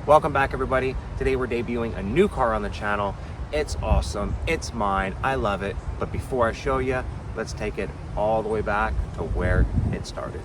Welcome back, everybody. Today we're debuting a new car on the channel. It's awesome, it's mine, I love it. But before I show you, let's take it all the way back to where it started.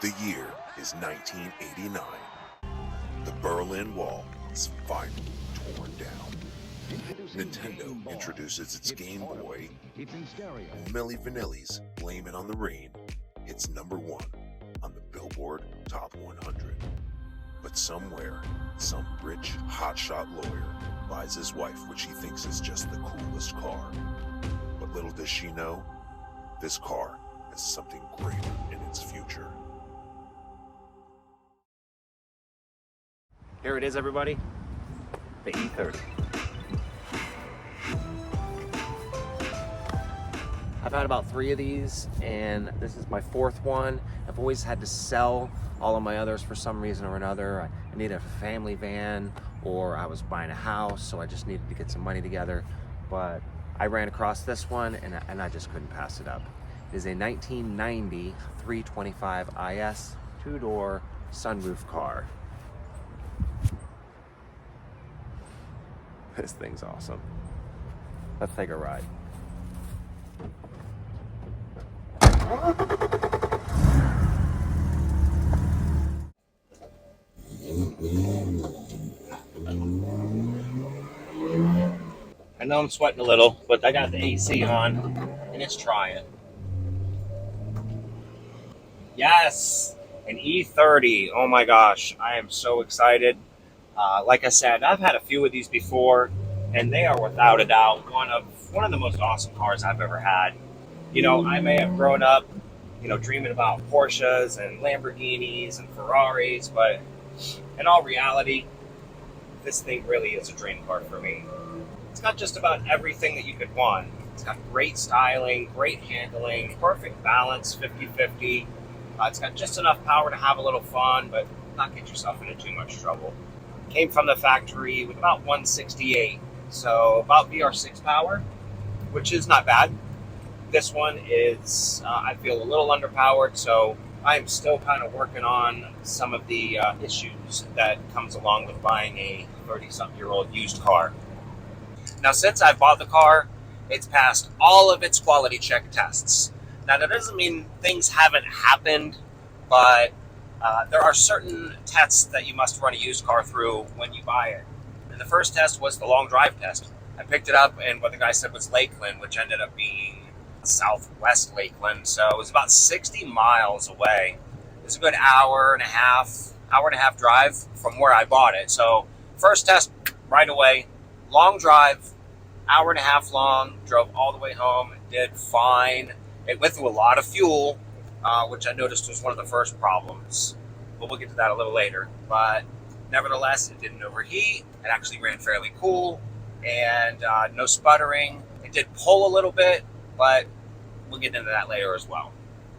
The year is 1989. The Berlin Wall is finally torn down. Nintendo introduces its Game Boy. Milli Vanilli's Blame It on the Rain hits #1 on the Billboard Top 100. But somewhere, some rich hotshot lawyer buys his wife what she thinks is just the coolest car. But little does she know, this car has something greater in its future. Here it is, everybody, the E30. I've had about 3 of these, and this is my 4th one. I've always had to sell all of my others for some reason or another. I needed a family van, or I was buying a house, so I just needed to get some money together. But I ran across this one, and I just couldn't pass it up. It is a 1990 325 IS 2-door sunroof car. This thing's awesome. Let's take a ride. I know I'm sweating a little, but I got the AC on, and it's trying. Yes, an E30. Oh my gosh, I am so excited. Like I said, I've had a few of these before, and they are without a doubt one of the most awesome cars I've ever had. You know, I may have grown up, dreaming about Porsches and Lamborghinis and Ferraris, but in all reality, this thing really is a dream car for me. It's got just about everything that you could want. It's got great styling, great handling, perfect balance, 50-50. It's got just enough power to have a little fun, but not get yourself into too much trouble. Came from the factory with about 168, so about VR6 power, which is not bad. This one is, I feel, a little underpowered, so I'm still kind of working on some of the issues that comes along with buying a 30-something-year-old used car. Now, since I bought the car, it's passed all of its quality check tests. Now, that doesn't mean things haven't happened, but there are certain tests that you must run a used car through when you buy it. And the first test was the long drive test. I picked it up, and what the guy said was Lakeland, which ended up being southwest Lakeland, so it was about 60 miles away. It was a good hour and a half drive from where I bought it. So first test right away, long drive, hour and a half long, drove all the way home, did fine. It went through a lot of fuel, which I noticed was one of the first problems, but we'll get to that a little later. But nevertheless, it didn't overheat. It actually ran fairly cool, and no sputtering. It did pull a little bit, but we'll get into that later as well.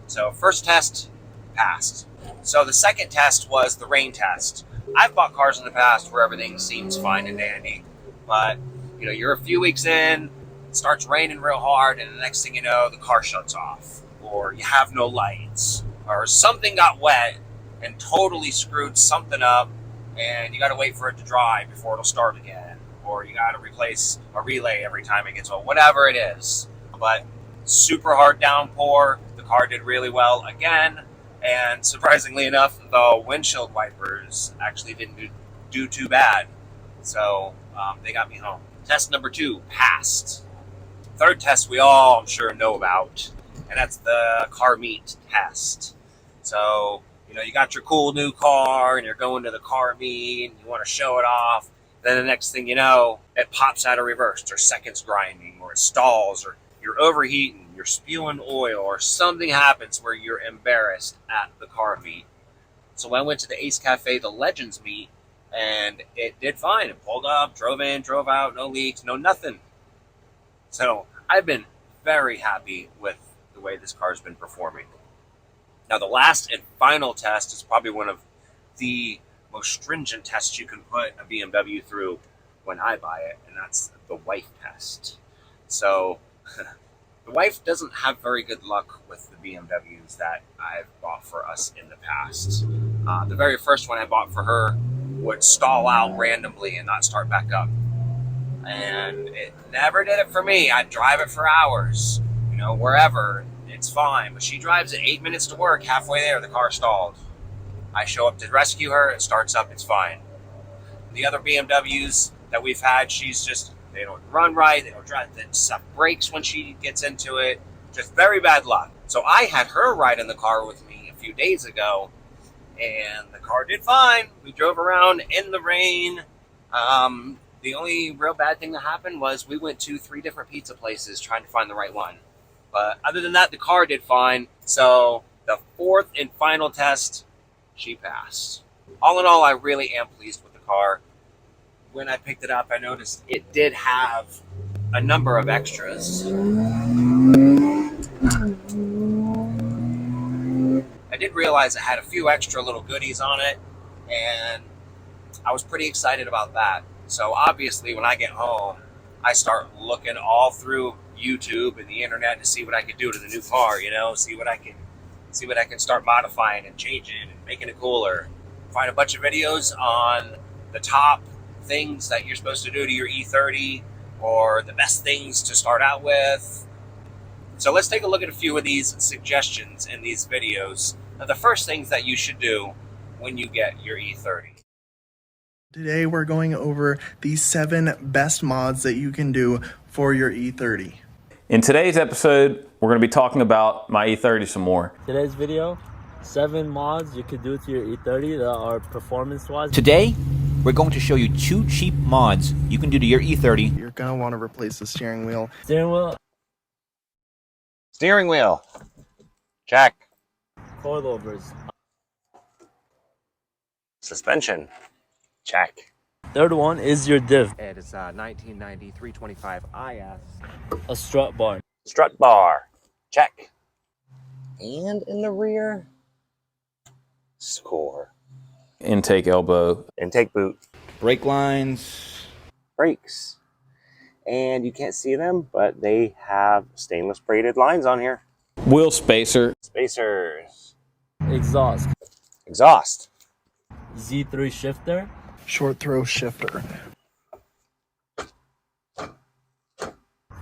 So first test passed. So the second test was the rain test. I've bought cars in the past where everything seems fine and dandy, but you're a few weeks in, it starts raining real hard, and the next thing you know, the car shuts off, or you have no lights, or something got wet and totally screwed something up, and you got to wait for it to dry before it'll start again, or you got to replace a relay every time it gets old, whatever it is. But super hard downpour, the car did really well again, and surprisingly enough, the windshield wipers actually didn't do too bad, so they got me home. Test number 2 passed. Third test we all, I'm sure, know about, and that's the car meet test. So you got your cool new car, and you're going to the car meet, and you want to show it off. Then the next thing you know, it pops out of reverse, or seconds grinding, or it stalls, or you're overheating, you're spewing oil, or something happens where you're embarrassed at the car meet. So I went to the Ace Cafe, the Legends meet, and it did fine. It pulled up, drove in, drove out, no leaks, no nothing. So I've been very happy with the way this car's been performing. Now, the last and final test is probably one of the most stringent tests you can put a BMW through when I buy it, and that's the wife test. So the wife doesn't have very good luck with the BMWs that I've bought for us in the past. The very first one I bought for her would stall out randomly and not start back up. And it never did it for me. I'd drive it for hours, you know, wherever. It's fine. But she drives it 8 minutes to work. Halfway there, the car stalled. I show up to rescue her. It starts up. It's fine. The other BMWs that we've had, she's just, they don't run right. They don't drive. The stuff breaks when she gets into it. Just very bad luck. So I had her ride in the car with me a few days ago, and the car did fine. We drove around in the rain. The only real bad thing that happened was we went to 3 different pizza places trying to find the right one. But other than that, the car did fine. So the 4th and final test, she passed. All in all, I really am pleased with the car. When I picked it up, I noticed it did have a number of extras. I did realize it had a few extra little goodies on it, and I was pretty excited about that. So obviously when I get home, I start looking all through YouTube and the internet to see what I can do to the new car, you know, see what I can start modifying and changing and making it cooler. Find a bunch of videos on the top things that you're supposed to do to your E30 or the best things to start out with. So let's take a look at a few of these suggestions in these videos of the first things that you should do when you get your E30. Today we're going over the 7 best mods that you can do for your E30. In today's episode, we're going to be talking about my E30 some more. Today's video, 7 mods you could do to your E30 that are performance-wise. Today, we're going to show you 2 cheap mods you can do to your E30. You're going to want to replace the steering wheel. Steering wheel. Check. Coilovers. Suspension. Check. Third one is your diff. It is 1990 325 IS. A strut bar. Strut bar. Check. And in the rear, score. Intake elbow. Intake boot. Brake lines. Brakes. And you can't see them, but they have stainless braided lines on here. Wheel spacer. Spacers. Exhaust. Exhaust. Z3 shifter. Short throw shifter.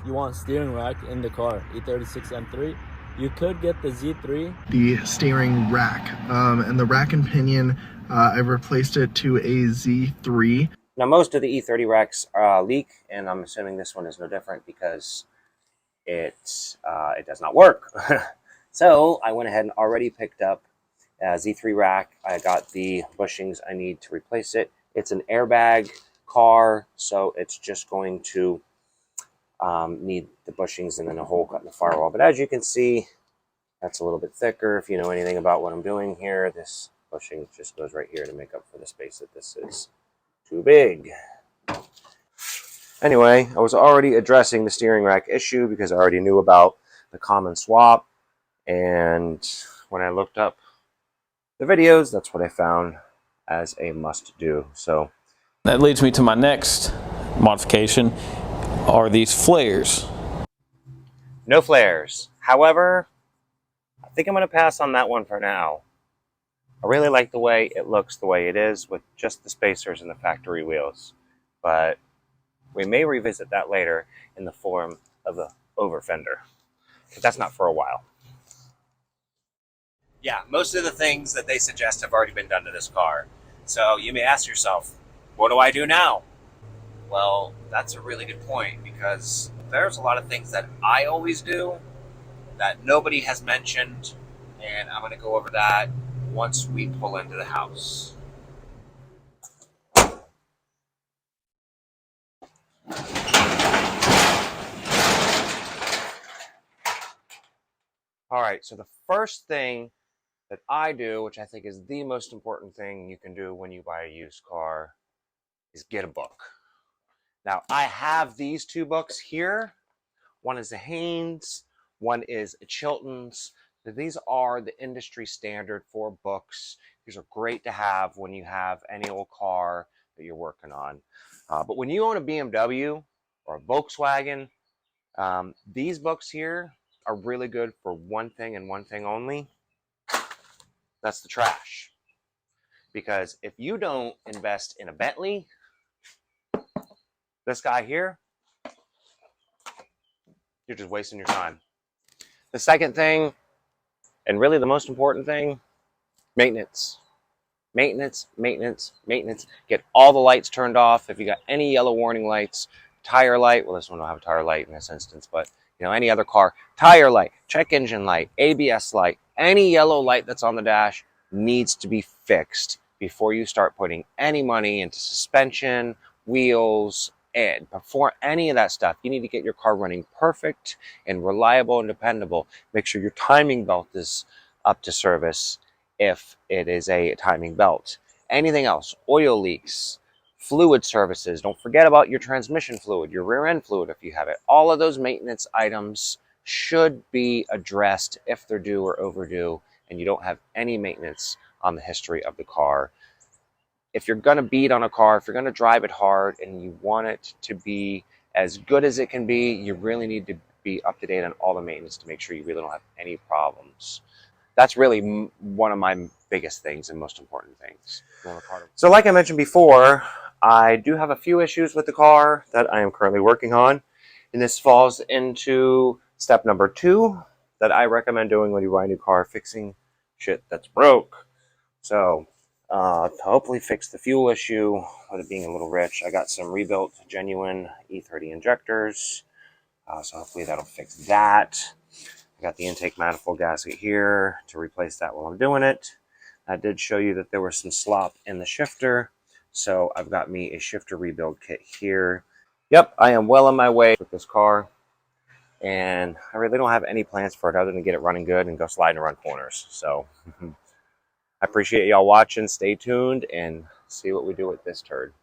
You want steering rack in the car, E36 M3. You could get the Z3. The steering rack. And the rack and pinion, I've replaced it to a Z3. Now, most of the E30 racks leak, and I'm assuming this one is no different because it does not work. So I went ahead and already picked up a Z3 rack. I got the bushings I need to replace it. It's an airbag car, so it's just going to need the bushings and then a hole cut in the firewall. But as you can see, that's a little bit thicker. If you know anything about what I'm doing here, this bushing just goes right here to make up for the space that this is too big. Anyway, I was already addressing the steering rack issue because I already knew about the common swap. And when I looked up the videos, that's what I found as a must-do. So That leads me to my next modification, are these flares. no flares. However, I think I'm going to pass on that one for now. I really like the way it looks the way it is with just the spacers and the factory wheels. But we may revisit that later in the form of the over fender. But that's not for a while. Yeah, most of the things that they suggest have already been done to this car. So you may ask yourself, what do I do now? Well, that's a really good point because there's a lot of things that I always do that nobody has mentioned, and I'm going to go over that once we pull into the house. All right, so the first thing that I do, which I think is the most important thing you can do when you buy a used car, is get a book. Now, I have these 2 books here. One is a Haynes, one is a Chilton's. These are the industry standard for books. These are great to have when you have any old car that you're working on. But when you own a BMW or a Volkswagen, these books here are really good for one thing and one thing only. That's the trash. Because if you don't invest in a Bentley, this guy here, you're just wasting your time. The second thing, and really the most important thing, maintenance. Maintenance, maintenance, maintenance. Get all the lights turned off. If you got any yellow warning lights, tire light, well, this one don't have a tire light in this instance, but you know, any other car, tire light, check engine light, ABS light, any yellow light that's on the dash needs to be fixed before you start putting any money into suspension, wheels, and before any of that stuff. You need to get your car running perfect and reliable and dependable. Make sure your timing belt is up to service if it is a timing belt. Anything else, oil leaks, fluid services, don't forget about your transmission fluid, your rear end fluid if you have it. All of those maintenance items should be addressed if they're due or overdue and you don't have any maintenance on the history of the car. If you're going to beat on a car, if you're going to drive it hard and you want it to be as good as it can be, you really need to be up to date on all the maintenance to make sure you really don't have any problems. That's really one of my biggest things and most important things. So like I mentioned before, I do have a few issues with the car that I am currently working on. And this falls into step number 2 that I recommend doing when you buy a new car, fixing shit that's broke. So to hopefully fix the fuel issue, with it being a little rich, I got some rebuilt genuine E30 injectors. So hopefully that'll fix that. I got the intake manifold gasket here to replace that while I'm doing it. I did show you that there was some slop in the shifter, so I've got me a shifter rebuild kit here. Yep, I am well on my way with this car, and I really don't have any plans for it other than get it running good and go sliding around corners. So I appreciate y'all watching. Stay tuned and see what we do with this turd.